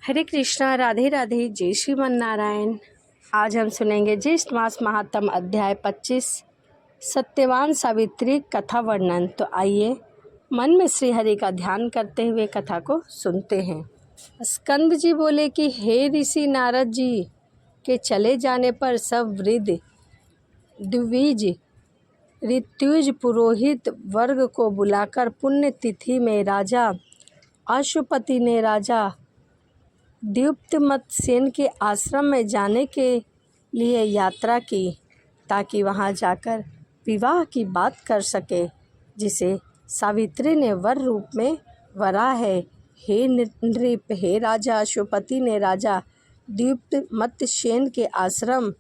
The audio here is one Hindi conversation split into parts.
हरे कृष्णा, राधे राधे, जय श्रीमन नारायण। आज हम सुनेंगे ज्येष्ठ मास महात्म अध्याय 25 सत्यवान सावित्री कथा वर्णन। तो आइए मन में श्री हरि का ध्यान करते हुए कथा को सुनते हैं। स्कंद जी बोले कि हे ऋषि नारद जी के चले जाने पर सब वृद्ध द्विज ऋत्विज पुरोहित वर्ग को बुलाकर पुण्य तिथि में राजा अश्वपति ने राजा द्युप्तमत सेन के आश्रम में जाने के लिए यात्रा की, ताकि वहां जाकर विवाह की बात कर सके, जिसे सावित्री ने वर रूप में वरा है। हे नृप, हे राजा अश्वपति ने राजा द्युप्तमत सेन के आश्रम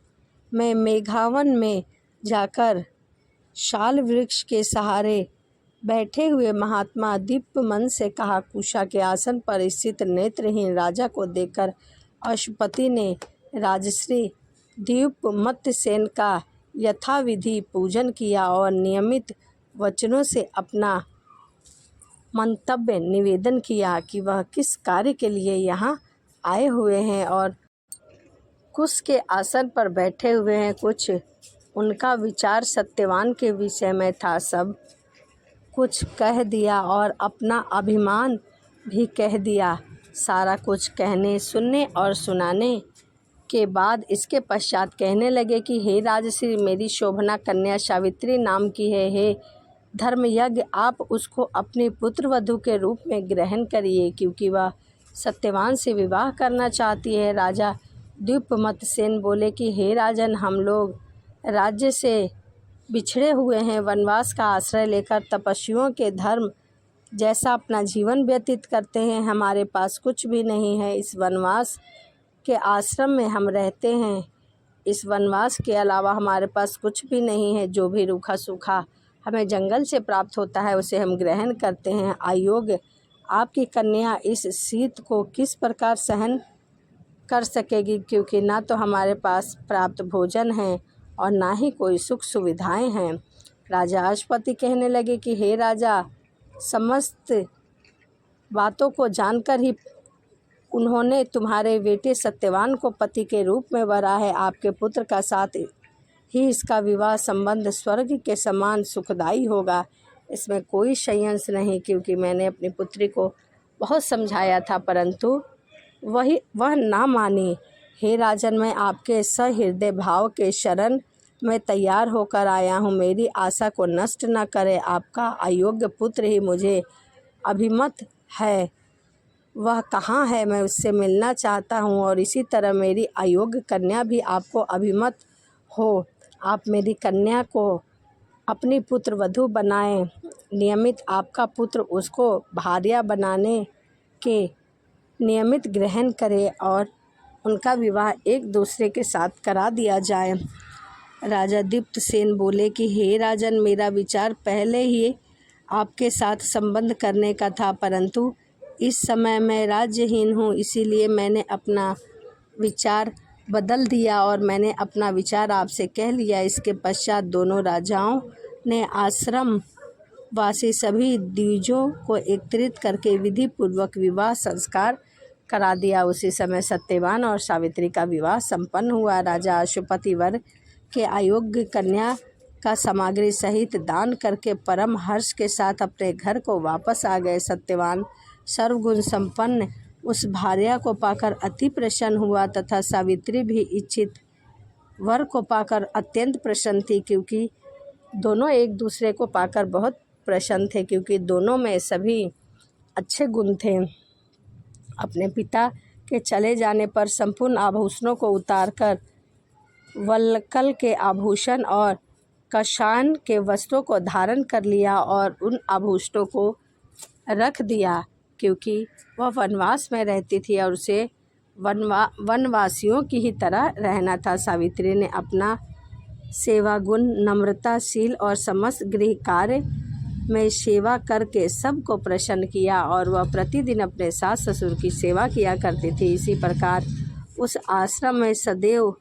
में मेघावन में जाकर शाल वृक्ष के सहारे बैठे हुए महात्मा दीप्तमन से कहा। कुशा के आसन पर स्थित नेत्रहीन राजा को देखकर अश्वपति ने राजश्री द्युप्तमत सेन का यथाविधि पूजन किया और नियमित वचनों से अपना मंतव्य निवेदन किया कि वह किस कार्य के लिए यहाँ आए हुए हैं और कुश के आसन पर बैठे हुए हैं। कुछ उनका विचार सत्यवान के विषय में था, सब कुछ कह दिया और अपना अभिमान भी कह दिया। सारा कुछ कहने, सुनने और सुनाने के बाद इसके पश्चात कहने लगे कि हे राजश्री, मेरी शोभना कन्या सावित्री नाम की है। हे धर्मयज्ञ, आप उसको अपनी पुत्र वधू के रूप में ग्रहण करिए, क्योंकि वह सत्यवान से विवाह करना चाहती है। राजा द्युप्तमत सेन बोले कि हे राजन, हम लोग राज्य से बिछड़े हुए हैं, वनवास का आश्रय लेकर तपस्वियों के धर्म जैसा अपना जीवन व्यतीत करते हैं। हमारे पास कुछ भी नहीं है। इस वनवास के आश्रम में हम रहते हैं। इस वनवास के अलावा हमारे पास कुछ भी नहीं है। जो भी रूखा सूखा हमें जंगल से प्राप्त होता है उसे हम ग्रहण करते हैं। अयोग्य आपकी कन्या इस शीत को किस प्रकार सहन कर सकेगी, क्योंकि ना तो हमारे पास प्राप्त भोजन है और ना ही कोई सुख सुविधाएं हैं। राजा अश्वपति कहने लगे कि हे राजा, समस्त बातों को जानकर ही उन्होंने तुम्हारे बेटे सत्यवान को पति के रूप में वरा है। आपके पुत्र का साथ ही इसका विवाह संबंध स्वर्ग के समान सुखदायी होगा। इसमें कोई संशय नहीं, क्योंकि मैंने अपनी पुत्री को बहुत समझाया था, परंतु वह ना मानी। हे राजन, मैं आपके सहृदय भाव के शरण में तैयार होकर आया हूँ। मेरी आशा को नष्ट न करें। आपका अयोग्य पुत्र ही मुझे अभिमत है। वह कहाँ है? मैं उससे मिलना चाहता हूँ, और इसी तरह मेरी अयोग्य कन्या भी आपको अभिमत हो। आप मेरी कन्या को अपनी पुत्र वधू बनाएं। नियमित आपका पुत्र उसको भार्या बनाने के नियमित ग्रहण करे और उनका विवाह एक दूसरे के साथ करा दिया जाए। राजा दीप्तसेन बोले कि हे राजन, मेरा विचार पहले ही आपके साथ संबंध करने का था, परंतु इस समय मैं राज्यहीन हूँ, इसीलिए मैंने अपना विचार बदल दिया और मैंने अपना विचार आपसे कह लिया। इसके पश्चात दोनों राजाओं ने आश्रम वासी सभी द्विजों को एकत्रित करके विधि पूर्वक विवाह संस्कार करा दिया। उसी समय सत्यवान और सावित्री का विवाह संपन्न हुआ। राजा अश्वपति वर के अयोग्य कन्या का सामग्री सहित दान करके परम हर्ष के साथ अपने घर को वापस आ गए। सत्यवान सर्वगुण संपन्न उस भार्या को पाकर अति प्रसन्न हुआ तथा सावित्री भी इच्छित वर को पाकर अत्यंत प्रसन्न थी, क्योंकि दोनों एक दूसरे को पाकर बहुत प्रसन्न थे, क्योंकि दोनों में सभी अच्छे गुण थे। अपने पिता के चले जाने पर संपूर्ण आभूषणों को उतारकर वल्कल के आभूषण और कशान के वस्त्रों को धारण कर लिया और उन आभूषणों को रख दिया, क्योंकि वह वनवास में रहती थी और उसे वनवासियों की ही तरह रहना था। सावित्री ने अपना सेवा गुण, नम्रताशील और समस्त गृह कार्य में सेवा करके सबको प्रसन्न किया और वह प्रतिदिन अपने सास ससुर की सेवा किया करती थी। इसी प्रकार उस आश्रम में सदैव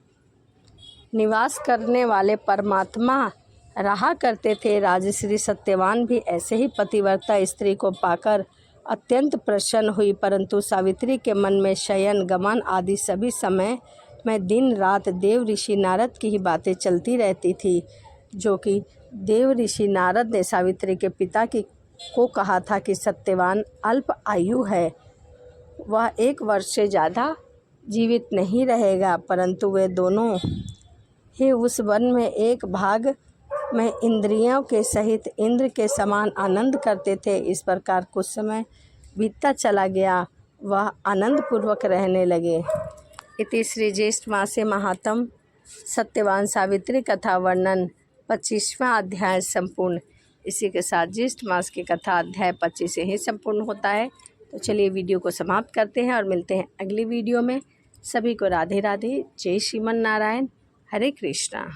निवास करने वाले परमात्मा रहा करते थे। राजश्री सत्यवान भी ऐसे ही पतिव्रता स्त्री को पाकर अत्यंत प्रसन्न हुई, परंतु सावित्री के मन में शयन, गमन आदि सभी समय में दिन रात देव ऋषि नारद की ही बातें चलती रहती थी, जो कि देव ऋषि नारद ने सावित्री के पिता को कहा था कि सत्यवान अल्प आयु है, वह 1 वर्ष से ज़्यादा जीवित नहीं रहेगा। परंतु वे दोनों ही उस वन में एक भाग में इंद्रियों के सहित इंद्र के समान आनंद करते थे। इस प्रकार कुछ समय बीतता चला गया, वह आनंद पूर्वक रहने लगे। इति श्री ज्येष्ठ मासे महात्म सत्यवान सावित्री कथा वर्णन 25वां अध्याय संपूर्ण। इसी के साथ ज्येष्ठ मास की कथा अध्याय 25 से ही संपूर्ण होता है। तो चलिए वीडियो को समाप्त करते हैं और मिलते हैं अगली वीडियो में। सभी को राधे राधे, जय श्रीमन नारायण, हरे कृष्णा।